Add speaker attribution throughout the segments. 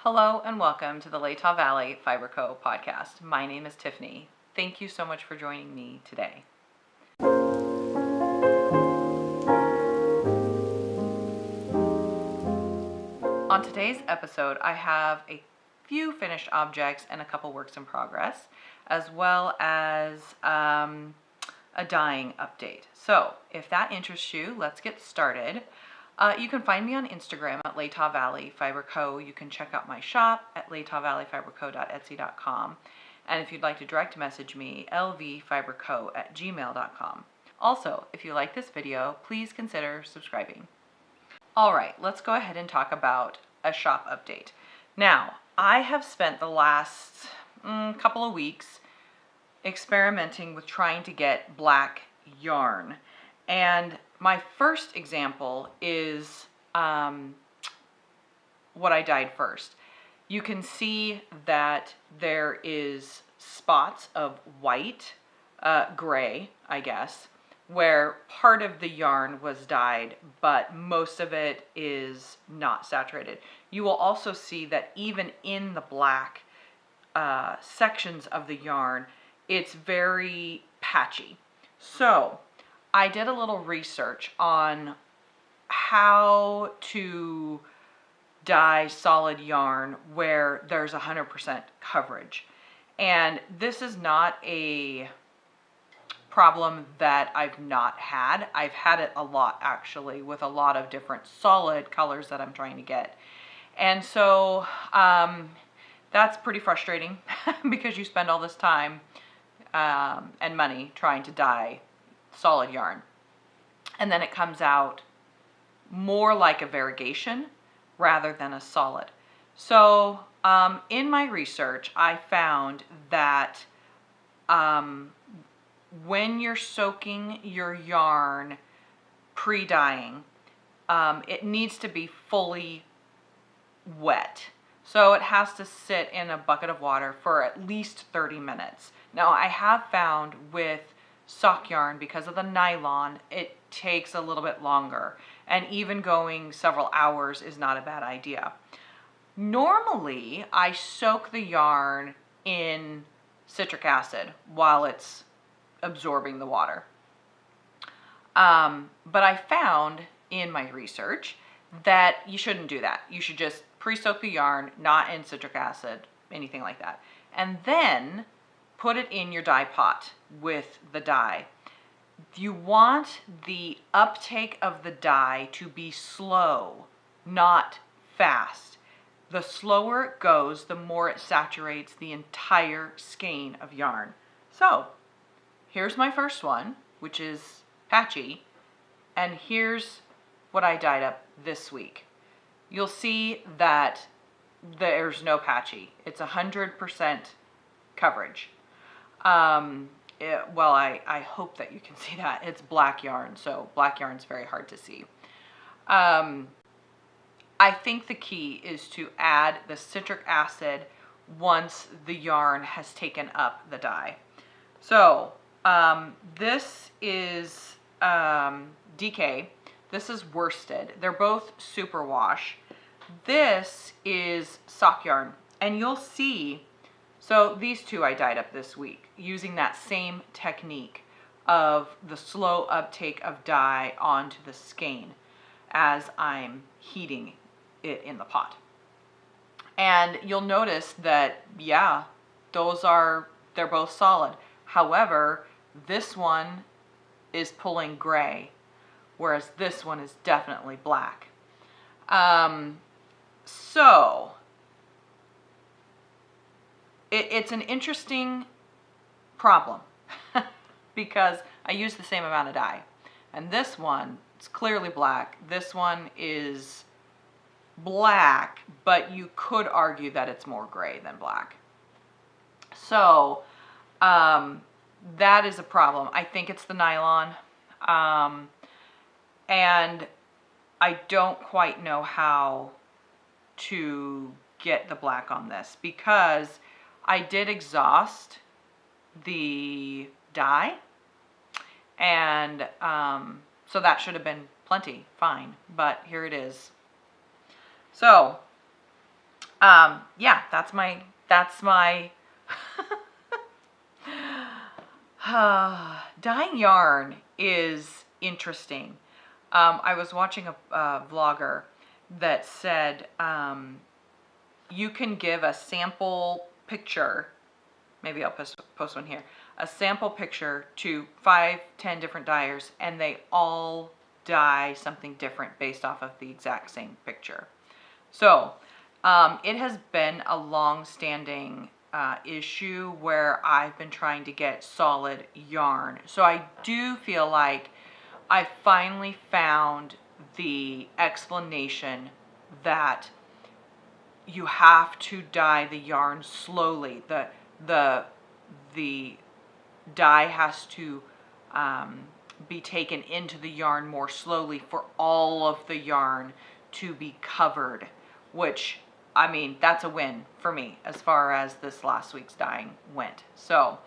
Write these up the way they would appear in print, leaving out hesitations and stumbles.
Speaker 1: Hello and welcome to the Latah Valley Fiber Co podcast. My name is Tiffani. Thank you so much for joining me today. On today's episode, I have a few finished objects and a couple works in progress, as well as a dyeing update. So if that interests you, let's get started. You can find me on Instagram at Latah Valley Fiber Co. You can check out my shop at latahvalleyfiberco.etsy.com. And if you'd like to direct message me, lvfiberco@gmail.com. Also, if you like this video, please consider subscribing. All right, let's go ahead and talk about a shop update. Now, I have spent the last couple of weeks experimenting with trying to get black yarn. And my first example is what I dyed first. You can see that there is spots of white, gray, I guess, where part of the yarn was dyed, but most of it is not saturated. You will also see that even in the black sections of the yarn, it's very patchy. So I did a little research on how to dye solid yarn where there's 100% coverage. And this is not a problem that I've not had. I've had it a lot actually, with a lot of different solid colors that I'm trying to get. And so that's pretty frustrating because you spend all this time and money trying to dye solid yarn, and then it comes out more like a variegation rather than a solid. So in my research, I found that when you're soaking your yarn pre-dyeing, it needs to be fully wet. So it has to sit in a bucket of water for at least 30 minutes. Now I have found with sock yarn, because of the nylon, it takes a little bit longer, and even going several hours is not a bad idea. Normally I soak the yarn in citric acid while it's absorbing the water, but I found in my research that you shouldn't do that. You should just pre-soak the yarn, not in citric acid, anything like that, and then put it in your dye pot with the dye. You want the uptake of the dye to be slow, not fast. The slower it goes, the more it saturates the entire skein of yarn. So here's my first one, which is patchy, and here's what I dyed up this week. You'll see that there's no patchy. It's 100% coverage. Well, I hope that you can see that. It's black yarn, so black yarn's very hard to see. I think the key is to add the citric acid once the yarn has taken up the dye. So this is DK. This is worsted. They're both superwash. This is sock yarn, and you'll see. So these two I dyed up this week using that same technique of the slow uptake of dye onto the skein as I'm heating it in the pot. And you'll notice that, yeah, they're both solid. However, this one is pulling gray, whereas this one is definitely black. So it's an interesting problem because I use the same amount of dye, and this one, it's clearly black. This one is black, but you could argue that it's more gray than black. So that is a problem. I think it's the nylon, and I don't quite know how to get the black on this because I did exhaust the dye, and so that should have been plenty, fine, but here it is. So Yeah, that's my dyeing yarn is interesting. I was watching a vlogger that said you can give a sample picture, maybe I'll post one here, a sample picture to 5-10 different dyers, and they all dye something different based off of the exact same picture. So it has been a long-standing issue where I've been trying to get solid yarn. So I do feel like I finally found the explanation that you have to dye the yarn slowly. The dye has to be taken into the yarn more slowly for all of the yarn to be covered, which, I mean, that's a win for me as far as this last week's dyeing went. So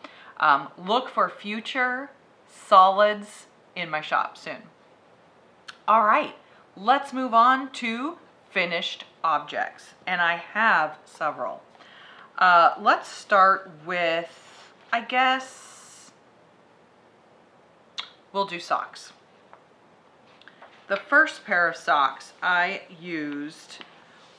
Speaker 1: look for future solids in my shop soon. All right, let's move on to finished objects, and I have several. Let's start with, I guess, we'll do socks. The first pair of socks I used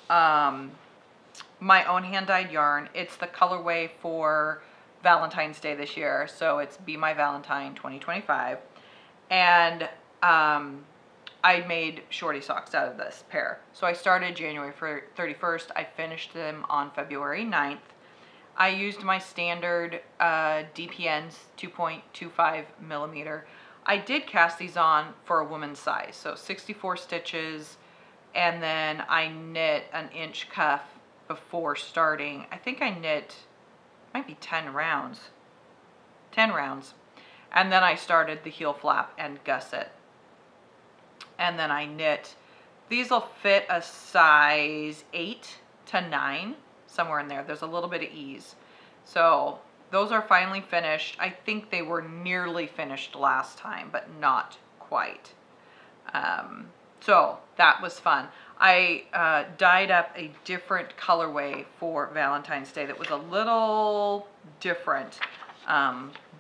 Speaker 1: my own hand-dyed yarn. It's the colorway for Valentine's Day this year, so it's Be My Valentine 2025, and I made shorty socks out of this pair. So I started January 31st. I finished them on February 9th. I used my standard DPNs, 2.25 millimeter. I did cast these on for a woman's size, so 64 stitches, and then I knit an inch cuff before starting. I think I knit, might be 10 rounds. 10 rounds. And then I started the heel flap and gusset. And then I knit, these will fit a size 8 to 9, somewhere in there. There's a little bit of ease. So those are finally finished. I think they were nearly finished last time, but not quite. So that was fun. I dyed up a different colorway for Valentine's Day that was a little different,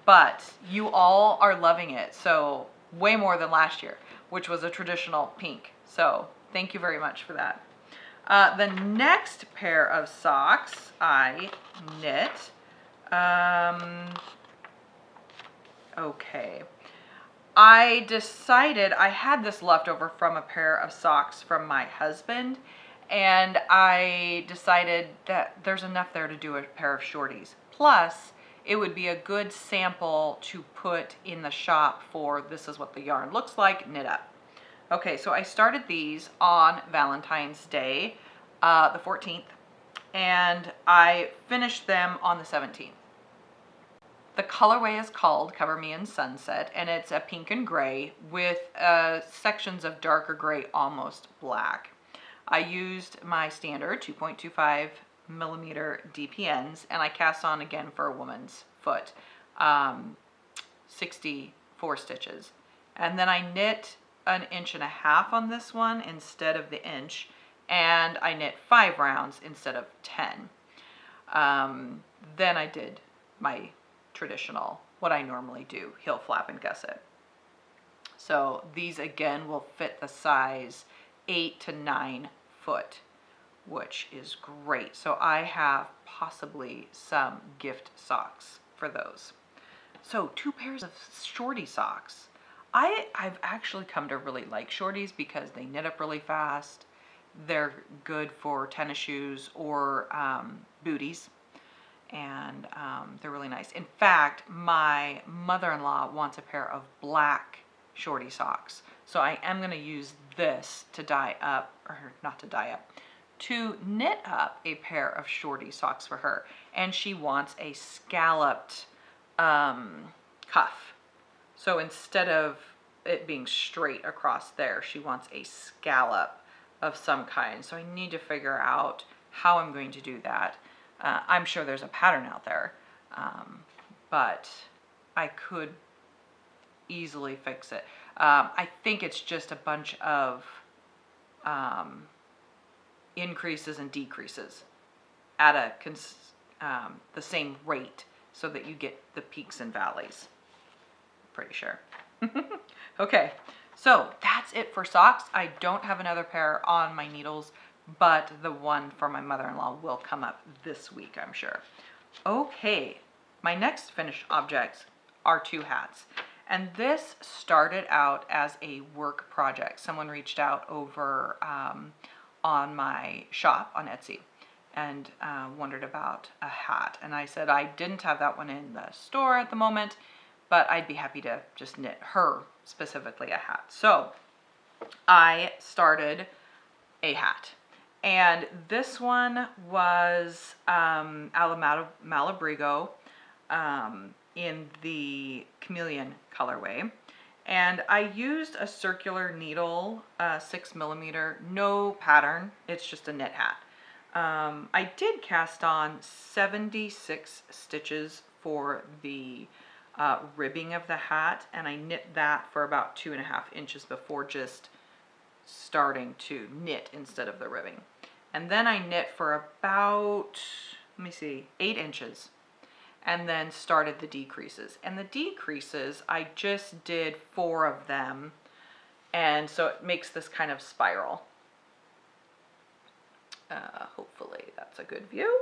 Speaker 1: but you all are loving it. So way more than last year, which was a traditional pink. So thank you very much for that. The next pair of socks I knit. Okay. I decided, I had this leftover from a pair of socks from my husband, and I decided that there's enough there to do a pair of shorties. Plus, it would be a good sample to put in the shop for this is what the yarn looks like, knit up. Okay, so I started these on Valentine's Day, the 14th, and I finished them on the 17th. The colorway is called Cover Me in Sunset, and it's a pink and gray with sections of darker gray, almost black. I used my standard 2.25 millimeter DPNs, and I cast on again for a woman's foot, 64 stitches. And then I knit an inch and a half on this one instead of the inch, and I knit 5 rounds instead of 10. Then I did my traditional, what I normally do, heel flap and gusset. So these again will fit the size 8 to 9 foot, which is great. So I have possibly some gift socks for those. So 2 pairs of shorty socks. I've actually come to really like shorties because they knit up really fast. They're good for tennis shoes or booties. And they're really nice. In fact, my mother-in-law wants a pair of black shorty socks. So I am going to use this to dye up, or not to dye up, to knit up a pair of shorty socks for her. And she wants a scalloped cuff. So instead of it being straight across there, she wants a scallop of some kind. So I need to figure out how I'm going to do that. I'm sure there's a pattern out there, but I could easily fix it. I think it's just a bunch of increases and decreases. at the same rate so that you get the peaks and valleys. Pretty sure. Okay, so that's it for socks. I don't have another pair on my needles, but the one for my mother-in-law will come up this week, I'm sure. Okay, my next finished objects are 2 hats. And this started out as a work project. Someone reached out over on my shop on Etsy and wondered about a hat. And I said I didn't have that one in the store at the moment, but I'd be happy to just knit her specifically a hat. So I started a hat. And this one was Malabrigo in the Cameleon colorway. And I used a circular needle, 6mm, no pattern, it's just a knit hat. I did cast on 76 stitches for the ribbing of the hat, and I knit that for about 2.5 inches before just starting to knit instead of the ribbing. And then I knit for about, let me see, 8 inches, and then started the decreases. And the decreases, I just did 4 of them, and so it makes this kind of spiral. Hopefully that's a good view.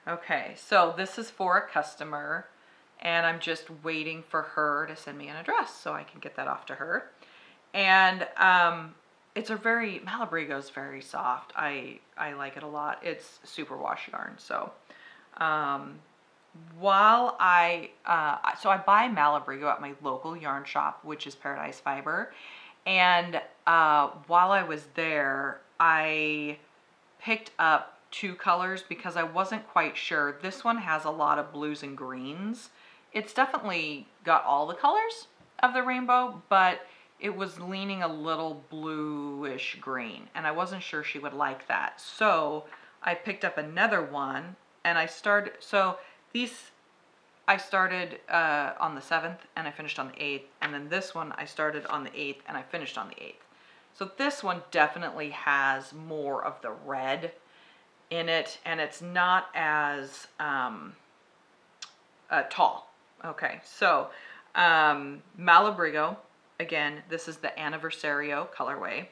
Speaker 1: Okay, so this is for a customer, and I'm just waiting for her to send me an address so I can get that off to her. And it's a Malabrigo is very soft. I like it a lot. It's super wash yarn. So while I buy Malabrigo at my local yarn shop, which is Paradise Fiber. And while I was there, I picked up 2 colors because I wasn't quite sure. This one has a lot of blues and greens. It's definitely got all the colors of the rainbow, but it was leaning a little bluish green, and I wasn't sure she would like that. So I picked up another one, and I started on the 7th and I finished on the 8th, and then this one I started on the 8th and I finished on the 8th. So this one definitely has more of the red in it, and it's not as tall. Okay, so Malabrigo, again, this is the Aniversario colorway,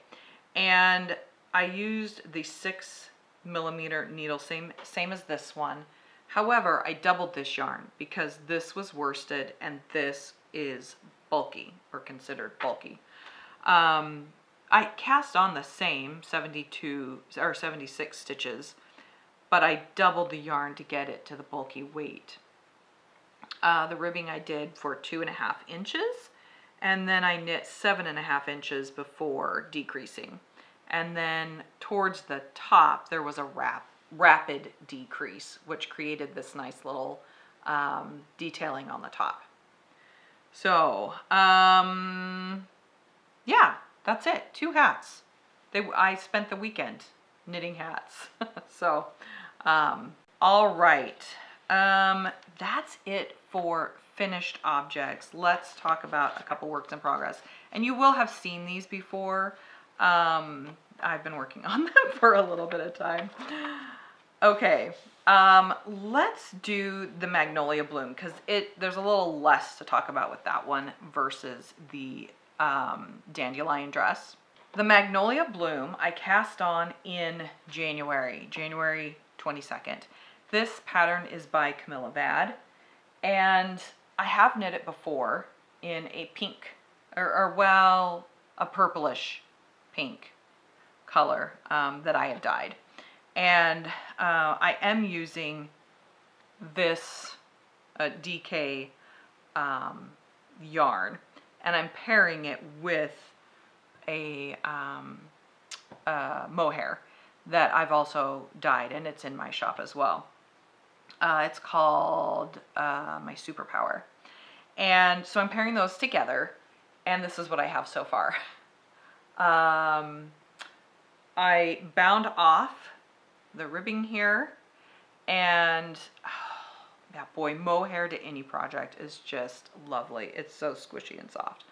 Speaker 1: and I used the 6mm needle, same as this one. However, I doubled this yarn because this was worsted and this is bulky, or considered bulky. I cast on the same 72 or 76 stitches, but I doubled the yarn to get it to the bulky weight. The ribbing I did for 2.5 inches, and then I knit 7.5 inches before decreasing. And then towards the top, there was a rapid decrease, which created this nice little detailing on the top. So, yeah, that's it. 2 hats. I spent the weekend knitting hats. So, all right. That's it for finished objects. Let's talk about a couple works in progress. And you will have seen these before. I've been working on them for a little bit of time. Okay, let's do the Magnolia Bloom, because there's a little less to talk about with that one versus the Dandelion dress. The Magnolia Bloom I cast on in January 22nd. This pattern is by Camilla, and I have knit it before in a pink, well, a purplish pink color that I had dyed. And I am using this DK yarn, and I'm pairing it with a mohair that I've also dyed, and it's in my shop as well. It's called my Superpower. And so I'm pairing those together, and this is what I have so far. I bound off the ribbing here, and yeah, boy, mohair to any project is just lovely. It's so squishy and soft.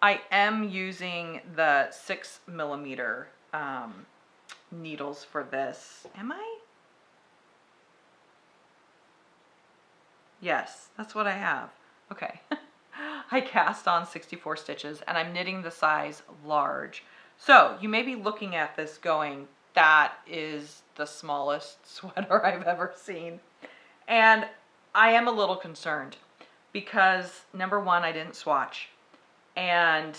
Speaker 1: I am using the 6mm needles for this. Am I? Yes, that's what I have. Okay. I cast on 64 stitches and I'm knitting the size large. So you may be looking at this going, that is the smallest sweater I've ever seen. And I am a little concerned because number one, I didn't swatch. And,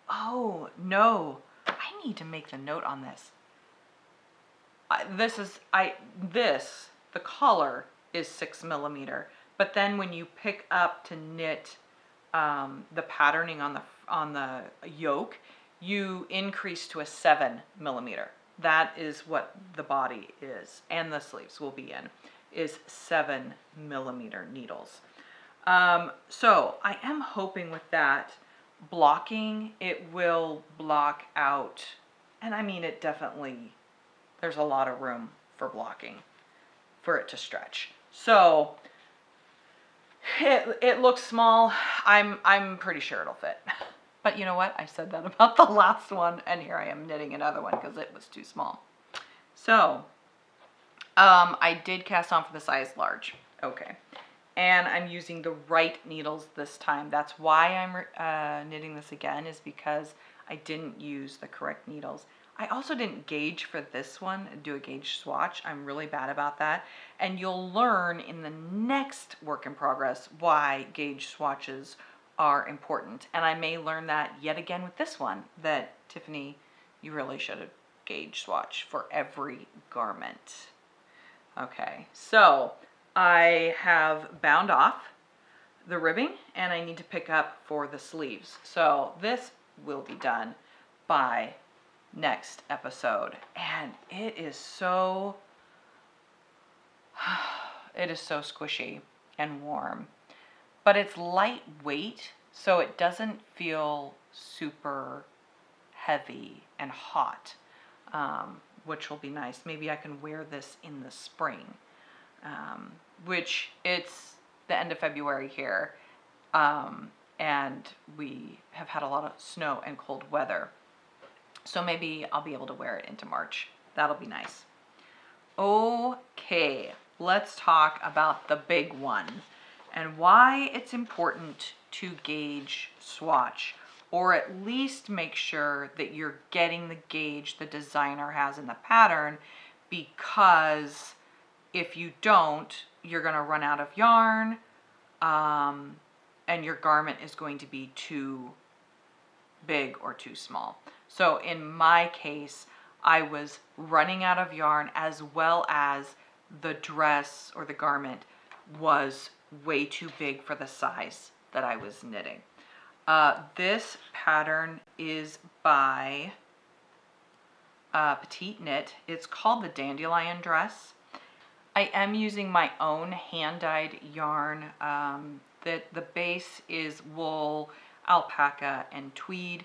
Speaker 1: oh no, I need to make the note on this. The collar is 6mm, but then when you pick up to knit the patterning on the yoke, you increase to a 7mm. That is what the body is, and the sleeves will be in, is 7mm needles. So I am hoping with that blocking, it will block out, and I mean it definitely, there's a lot of room for blocking for it to stretch. So it looks small. I'm pretty sure it'll fit. But you know what? I said that about the last one, and here I am knitting another one because it was too small. So I did cast on for the size large. Okay. And I'm using the right needles this time. That's why I'm knitting this again, is because I didn't use the correct needles. I also didn't gauge for this one, do a gauge swatch. I'm really bad about that. And you'll learn in the next work in progress why gauge swatches are important. And I may learn that yet again with this one, that Tiffani, you really should have gauge swatch for every garment. Okay, so I have bound off the ribbing and I need to pick up for the sleeves. So this will be done by next episode, and it is so squishy and warm, but it's lightweight, so it doesn't feel super heavy and hot, which will be nice. Maybe I can wear this in the spring, which it's the end of February here, and we have had a lot of snow and cold weather. So maybe I'll be able to wear it into March. That'll be nice. Okay, let's talk about the big one and why it's important to gauge swatch, or at least make sure that you're getting the gauge the designer has in the pattern, because if you don't, you're gonna run out of yarn, and your garment is going to be too big or too small. So in my case, I was running out of yarn, as well as the dress or the garment was way too big for the size that I was knitting. This pattern is by Petite Knit. It's called the Dandelion dress. I am using my own hand-dyed yarn. The base is wool, alpaca, and tweed.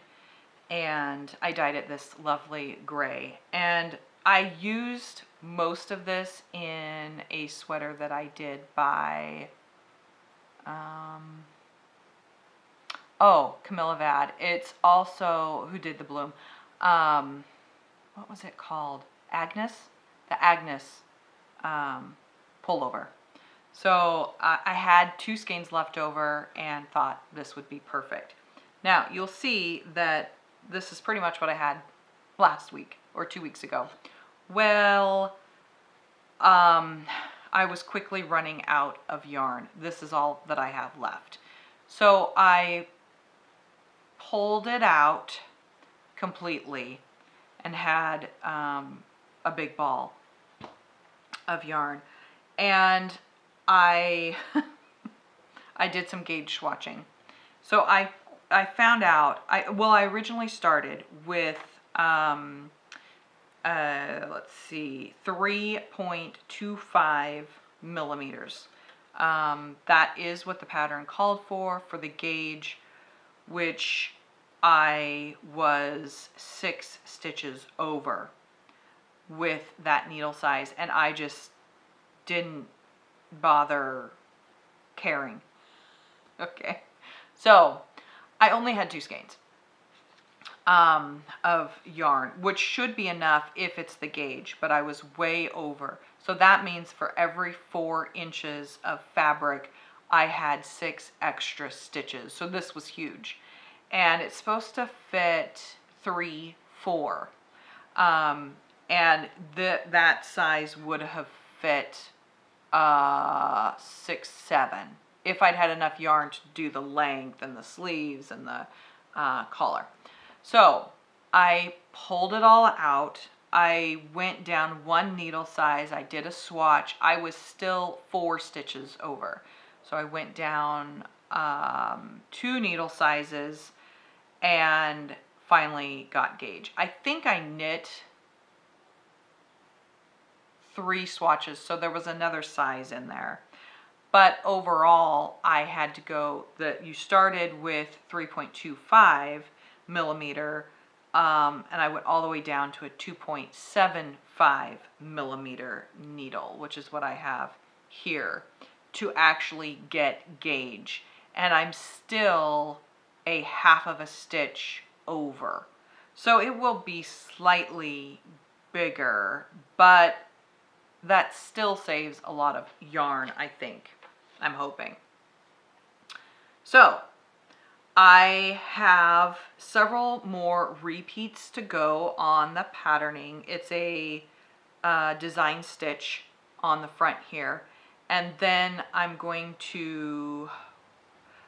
Speaker 1: And I dyed it this lovely gray. And I used most of this in a sweater that I did by, Camilla. It's also, who did the bloom? What was it called? Agnes? The Agnes pullover. So I had 2 skeins left over and thought this would be perfect. Now you'll see that this is pretty much what I had last week or 2 weeks ago. Well, I was quickly running out of yarn. This is all that I have left. So I pulled it out completely and had a big ball of yarn. And I did some gauge swatching. So I found out, I originally started with, let's see, 3.25 millimeters. That is what the pattern called for the gauge, which I was 6 stitches over with that needle size, and I just didn't bother caring. Okay, so I only had 2 skeins. of yarn, which should be enough if it's the gauge, but I was way over. So that means for every 4 inches of fabric, I had 6 extra stitches. So this was huge. And it's supposed to fit 3, 4. And that size would have fit 6, 7 if I'd had enough yarn to do the length and the sleeves and the collar. So I pulled it all out. I went down 1 needle size. I did a swatch. I was still 4 stitches over. So I went down 2 needle sizes and finally got gauge. I think I knit 3 swatches, so there was another size in there. But overall, I had to go, you started with 3.25 millimeter, and I went all the way down to a 2.75 millimeter needle, which is what I have here, to actually get gauge. And I'm still a half of a stitch over. So it will be slightly bigger, but that still saves a lot of yarn, I think. I'm hoping. So I have several more repeats to go on the patterning. It's a design stitch on the front here. And then I'm going to,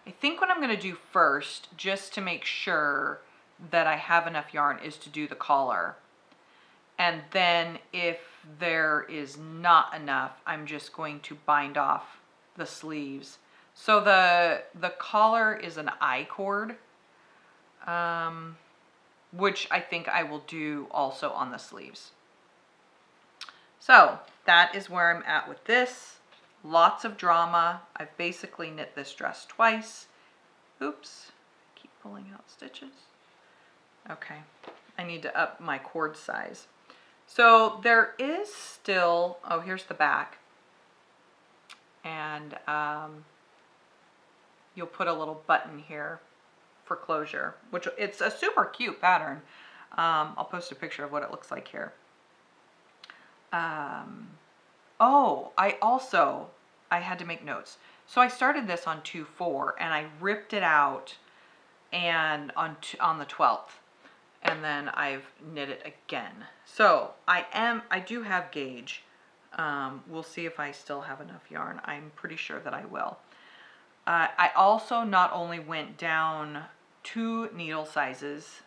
Speaker 1: I think what I'm going to do first, just to make sure that I have enough yarn, is to do the collar. And then if there is not enough, I'm just going to bind off the sleeves. So the collar is an I-cord, which I think I will do also on the sleeves. So that is where I'm at with this. Lots of drama. I've basically knit this dress twice. Oops, I keep pulling out stitches. Okay, I need to up my cord size. So there is still, oh, here's the back. And you'll put a little button here for closure, which it's a super cute pattern. I'll post a picture of what it looks like here. Oh, I had to make notes. So I started this on 2/4 and I ripped it out and on the 12th. And then I've knit it again. So I do have gauge. We'll see if I still have enough yarn. I'm pretty sure that I will. I also not only went down 2 needle sizes,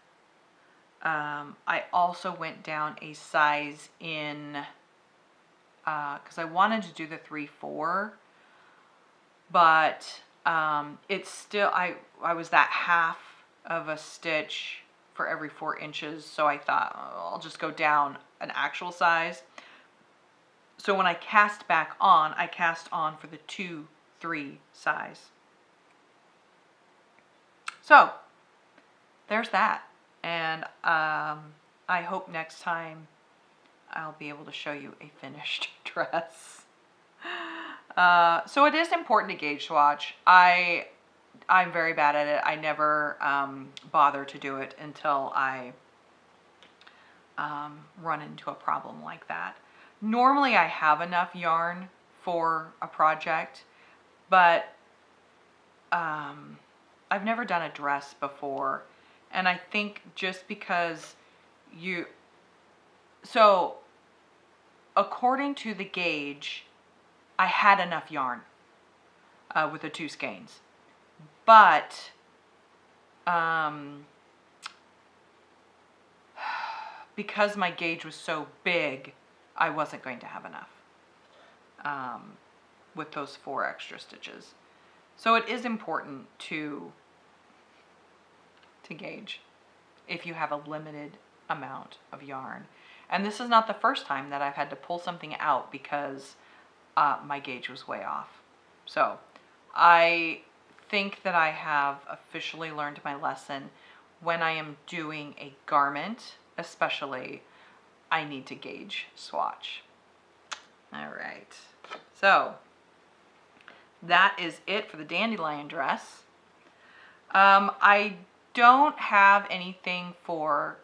Speaker 1: I also went down a size in, because I wanted to do the 3/4, but it's still, I was that half of a stitch for every 4 inches, so I thought, oh, I'll just go down an actual size. So when I cast back on, I cast on for the 2/3 size. So there's that, and I hope next time I'll be able to show you a finished dress. So it is important to gauge swatch. I'm very bad at it. I never bother to do it until I run into a problem like that. Normally I have enough yarn for a project, but I've never done a dress before. And I think just because so according to the gauge, I had enough yarn with the 2 skeins. But because my gauge was so big, I wasn't going to have enough with those 4 extra stitches. So it is important to gauge if you have a limited amount of yarn. And this is not the first time that I've had to pull something out because my gauge was way off. So I think that I have officially learned my lesson. When I am doing a garment, especially, I need to gauge swatch. All right, so that is it for the dandelion dress. I don't have anything for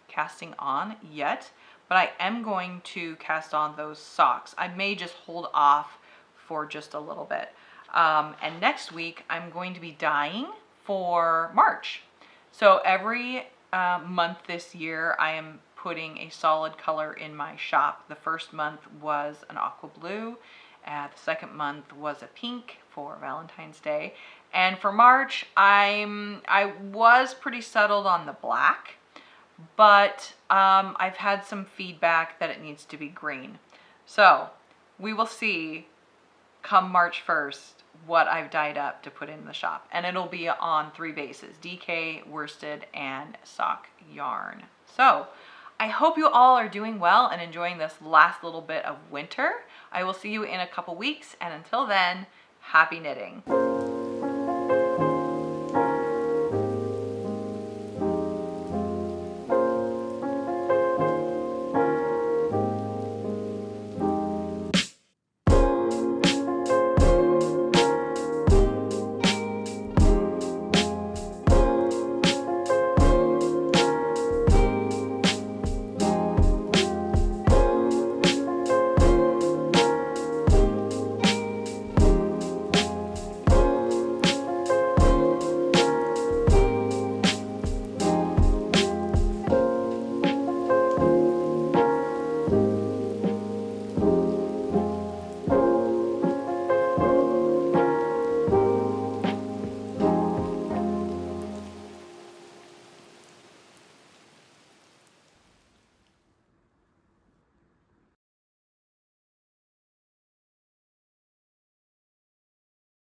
Speaker 1: casting on yet, but I am going to cast on those socks. I may just hold off for just a little bit. And next week I'm going to be dyeing for March. So every month this year I am putting a solid color in my shop. The first month was an aqua blue. The second month was a pink for Valentine's Day. And for March, I was pretty settled on the black, but I've had some feedback that it needs to be green. So we will see come March 1st what I've dyed up to put in the shop. And it'll be on 3 bases, DK, worsted, and sock yarn. So I hope you all are doing well and enjoying this last little bit of winter. I will see you in a couple weeks, and until then, happy knitting.